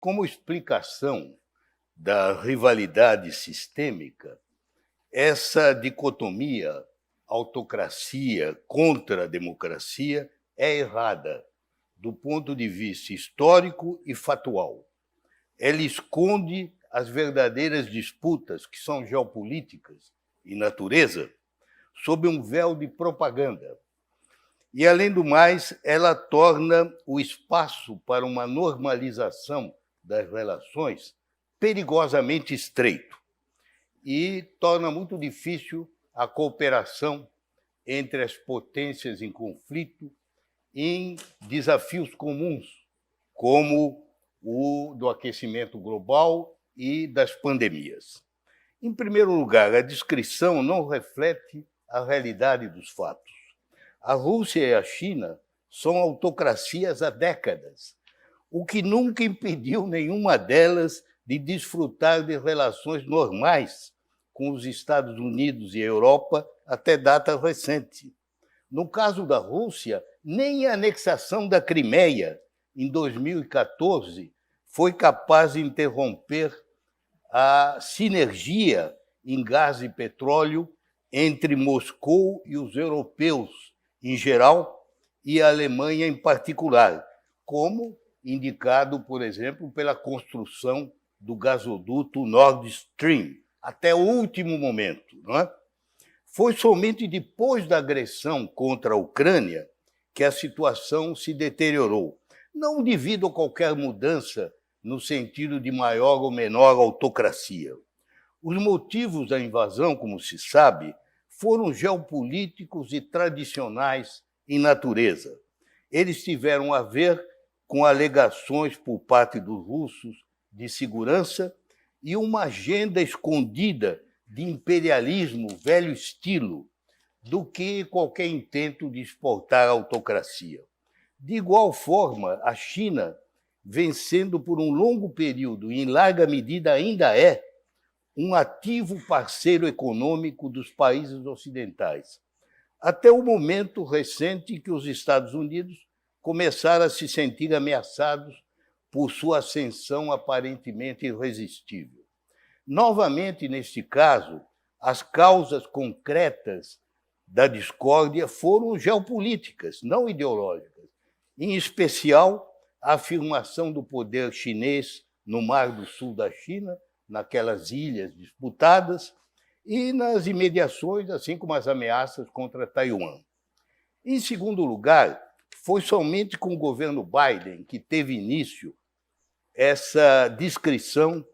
como explicação da rivalidade sistêmica, essa dicotomia autocracia contra a democracia é errada do ponto de vista histórico e factual. Ela esconde as verdadeiras disputas, que são geopolíticas e natureza, sob um véu de propaganda. E, além do mais, ela torna o espaço para uma normalização das relações perigosamente estreito e torna muito difícil a cooperação entre as potências em conflito em desafios comuns, como o do aquecimento global e das pandemias. Em primeiro lugar, a descrição não reflete a realidade dos fatos. A Rússia e a China são autocracias há décadas, o que nunca impediu nenhuma delas de desfrutar de relações normais com os Estados Unidos e a Europa até data recente. No caso da Rússia, nem a anexação da Crimeia, em 2014, foi capaz de interromper a sinergia em gás e petróleo entre Moscou e os europeus em geral e a Alemanha em particular, como indicado, por exemplo, pela construção do gasoduto Nord Stream, até o último momento. Não é? Foi somente depois da agressão contra a Ucrânia que a situação se deteriorou, não devido a qualquer mudança no sentido de maior ou menor autocracia. Os motivos da invasão, como se sabe, foram geopolíticos e tradicionais em natureza. Eles tiveram a ver com alegações por parte dos russos de segurança e uma agenda escondida de imperialismo velho estilo, do que qualquer intento de exportar a autocracia. De igual forma, a China, vencendo por um longo período e em larga medida ainda é, um ativo parceiro econômico dos países ocidentais, até o momento recente que os Estados Unidos começaram a se sentir ameaçados por sua ascensão aparentemente irresistível. Novamente, neste caso, as causas concretas da discórdia foram geopolíticas, não ideológicas, em especial a afirmação do poder chinês no Mar do Sul da China, naquelas ilhas disputadas, e nas imediações, assim como as ameaças contra Taiwan. Em segundo lugar, foi somente com o governo Biden que teve início essa descrição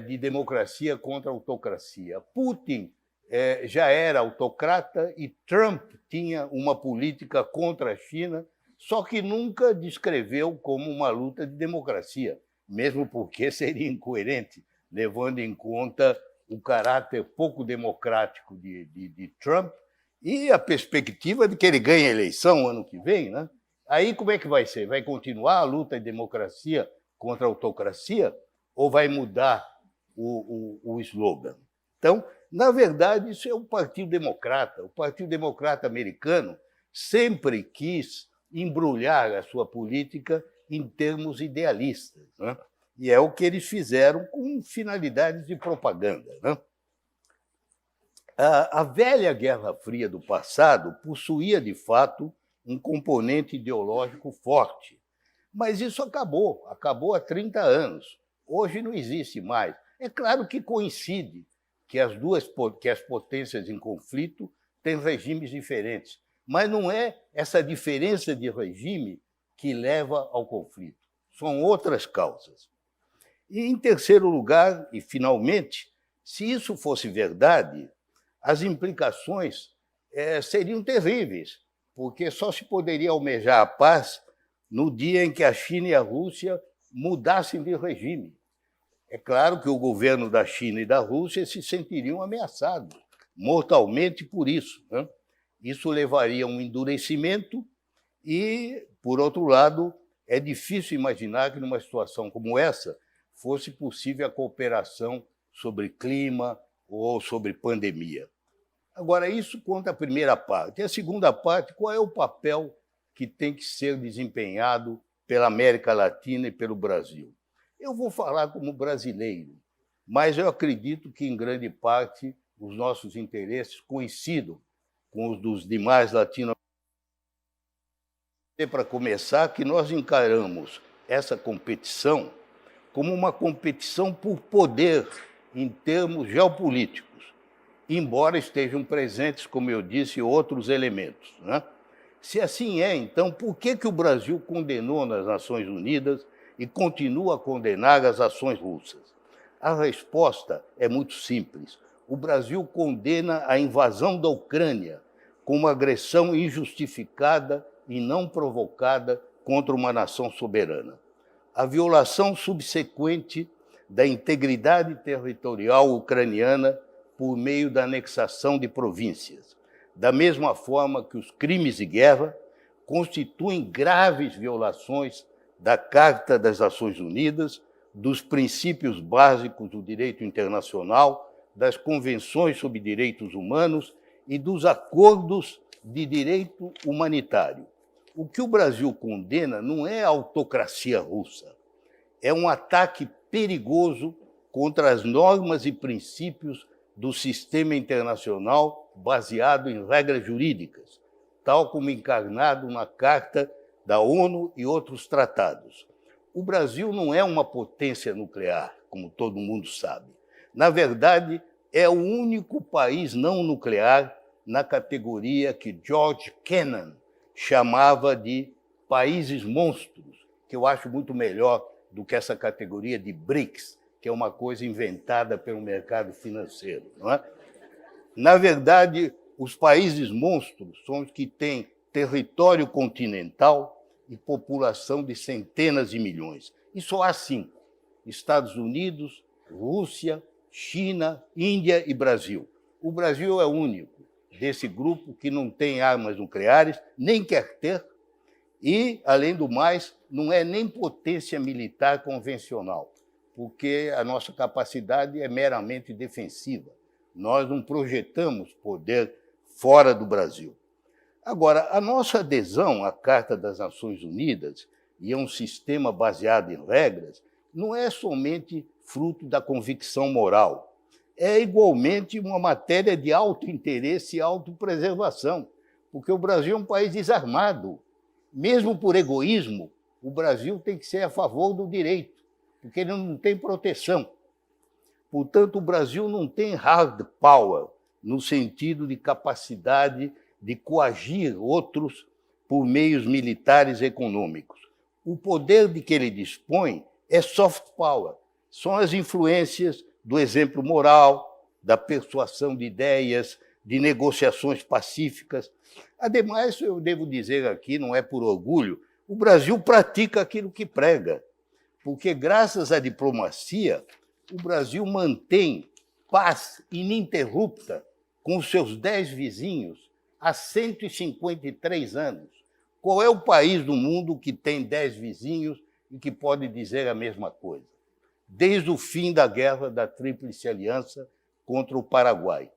de democracia contra autocracia. Putin já era autocrata e Trump tinha uma política contra a China, só que nunca descreveu como uma luta de democracia, mesmo porque seria incoerente, levando em conta o caráter pouco democrático de Trump e a perspectiva de que ele ganhe a eleição ano que vem. Né? Aí como é que vai ser? Vai continuar a luta de democracia contra a autocracia ou vai mudar o slogan? Então, na verdade, isso é o Partido Democrata. O Partido Democrata americano sempre quis embrulhar a sua política em termos idealistas. Né? E é o que eles fizeram com finalidades de propaganda. Né? A velha Guerra Fria do passado possuía, de fato, um componente ideológico forte. Mas isso acabou há 30 anos. Hoje não existe mais. É claro que coincide que as potências em conflito têm regimes diferentes, mas não é essa diferença de regime que leva ao conflito. São outras causas. E, em terceiro lugar, e finalmente, se isso fosse verdade, as implicações seriam terríveis, porque só se poderia almejar a paz no dia em que a China e a Rússia mudassem de regime. É claro que o governo da China e da Rússia se sentiriam ameaçados, mortalmente por isso. Né? Isso levaria a um endurecimento e, por outro lado, é difícil imaginar que, numa situação como essa, fosse possível a cooperação sobre clima ou sobre pandemia. Agora, isso quanto à primeira parte. E a segunda parte, qual é o papel que tem que ser desempenhado pela América Latina e pelo Brasil? Eu vou falar como brasileiro, mas eu acredito que, em grande parte, os nossos interesses coincidam com os dos demais latino-americanos. Para começar, que nós encaramos essa competição como uma competição por poder em termos geopolíticos, embora estejam presentes, como eu disse, outros elementos, né? Se assim é, então, por que o Brasil condenou nas Nações Unidas e continua a condenar as ações russas? A resposta é muito simples. O Brasil condena a invasão da Ucrânia como uma agressão injustificada e não provocada contra uma nação soberana. A violação subsequente da integridade territorial ucraniana por meio da anexação de províncias, da mesma forma que os crimes de guerra constituem graves violações da Carta das Nações Unidas, dos princípios básicos do direito internacional, das convenções sobre direitos humanos e dos acordos de direito humanitário. O que o Brasil condena não é a autocracia russa, é um ataque perigoso contra as normas e princípios do sistema internacional baseado em regras jurídicas, tal como encarnado na Carta da ONU e outros tratados. O Brasil não é uma potência nuclear, como todo mundo sabe. Na verdade, é o único país não nuclear na categoria que George Kennan chamava de países monstros, que eu acho muito melhor do que essa categoria de BRICS, que é uma coisa inventada pelo mercado financeiro, não é? Na verdade, os países monstros são os que têm território continental e população de centenas de milhões. E só há 5: Estados Unidos, Rússia, China, Índia e Brasil. O Brasil é o único desse grupo que não tem armas nucleares, nem quer ter, e, além do mais, não é nem potência militar convencional, porque a nossa capacidade é meramente defensiva. Nós não projetamos poder fora do Brasil. Agora, a nossa adesão à Carta das Nações Unidas e a um sistema baseado em regras não é somente fruto da convicção moral, é igualmente uma matéria de alto interesse e autopreservação, porque o Brasil é um país desarmado. Mesmo por egoísmo, o Brasil tem que ser a favor do direito, porque ele não tem proteção. Portanto, o Brasil não tem hard power, no sentido de capacidade de coagir outros por meios militares e econômicos. O poder de que ele dispõe é soft power, são as influências do exemplo moral, da persuasão de ideias, de negociações pacíficas. Ademais, eu devo dizer aqui, não é por orgulho, o Brasil pratica aquilo que prega, porque, graças à diplomacia, o Brasil mantém paz ininterrupta com os seus 10 vizinhos há 153 anos. Qual é o país do mundo que tem 10 vizinhos e que pode dizer a mesma coisa? Desde o fim da Guerra da Tríplice Aliança contra o Paraguai.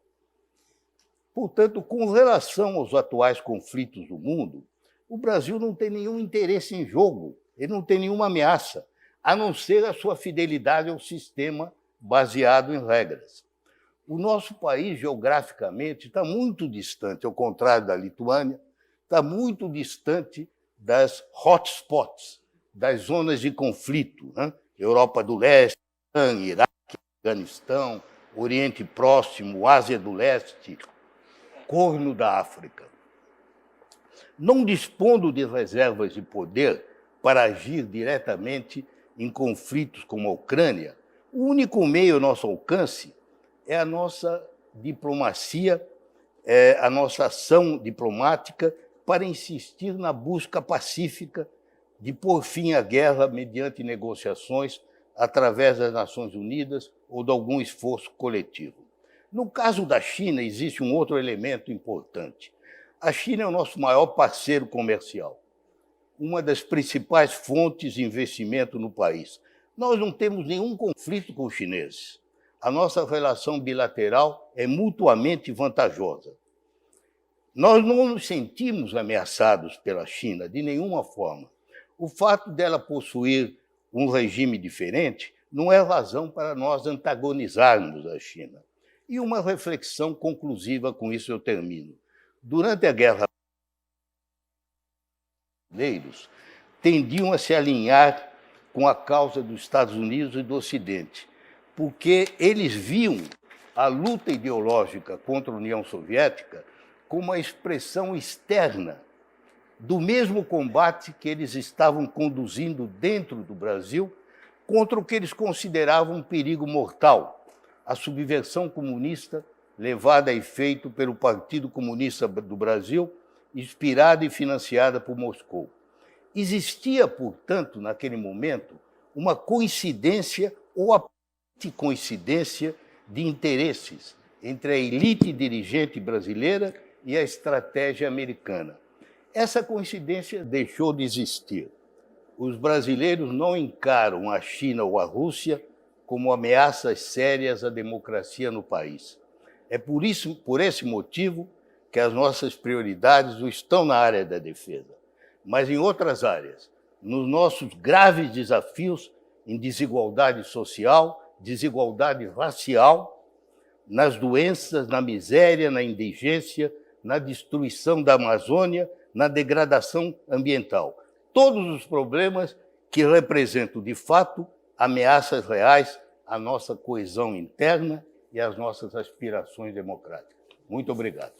Portanto, com relação aos atuais conflitos do mundo, o Brasil não tem nenhum interesse em jogo, ele não tem nenhuma ameaça, a não ser a sua fidelidade ao sistema baseado em regras. O nosso país, geograficamente, está muito distante, ao contrário da Lituânia, está muito distante das hotspots, das zonas de conflito, né? Europa do Leste, Iraque, Afeganistão, Oriente Próximo, Ásia do Leste, Corno da África. Não dispondo de reservas de poder para agir diretamente em conflitos como a Ucrânia, o único meio ao nosso alcance é a nossa diplomacia, a nossa ação diplomática para insistir na busca pacífica de pôr fim à guerra mediante negociações através das Nações Unidas ou de algum esforço coletivo. No caso da China, existe um outro elemento importante. A China é o nosso maior parceiro comercial, uma das principais fontes de investimento no país. Nós não temos nenhum conflito com os chineses. A nossa relação bilateral é mutuamente vantajosa. Nós não nos sentimos ameaçados pela China de nenhuma forma. O fato dela possuir um regime diferente, não é razão para nós antagonizarmos a China. E uma reflexão conclusiva, com isso eu termino. Durante a Guerra, os brasileiros tendiam a se alinhar com a causa dos Estados Unidos e do Ocidente, porque eles viam a luta ideológica contra a União Soviética como uma expressão externa do mesmo combate que eles estavam conduzindo dentro do Brasil contra o que eles consideravam um perigo mortal, a subversão comunista levada a efeito pelo Partido Comunista do Brasil, inspirada e financiada por Moscou. Existia, portanto, naquele momento, uma coincidência ou aparente coincidência de interesses entre a elite dirigente brasileira e a estratégia americana. Essa coincidência deixou de existir. Os brasileiros não encaram a China ou a Rússia como ameaças sérias à democracia no país. É por esse motivo que as nossas prioridades não estão na área da defesa, mas em outras áreas, nos nossos graves desafios em desigualdade social, desigualdade racial, nas doenças, na miséria, na indigência, na destruição da Amazônia, na degradação ambiental. Todos os problemas que representam, de fato, ameaças reais à nossa coesão interna e às nossas aspirações democráticas. Muito obrigado.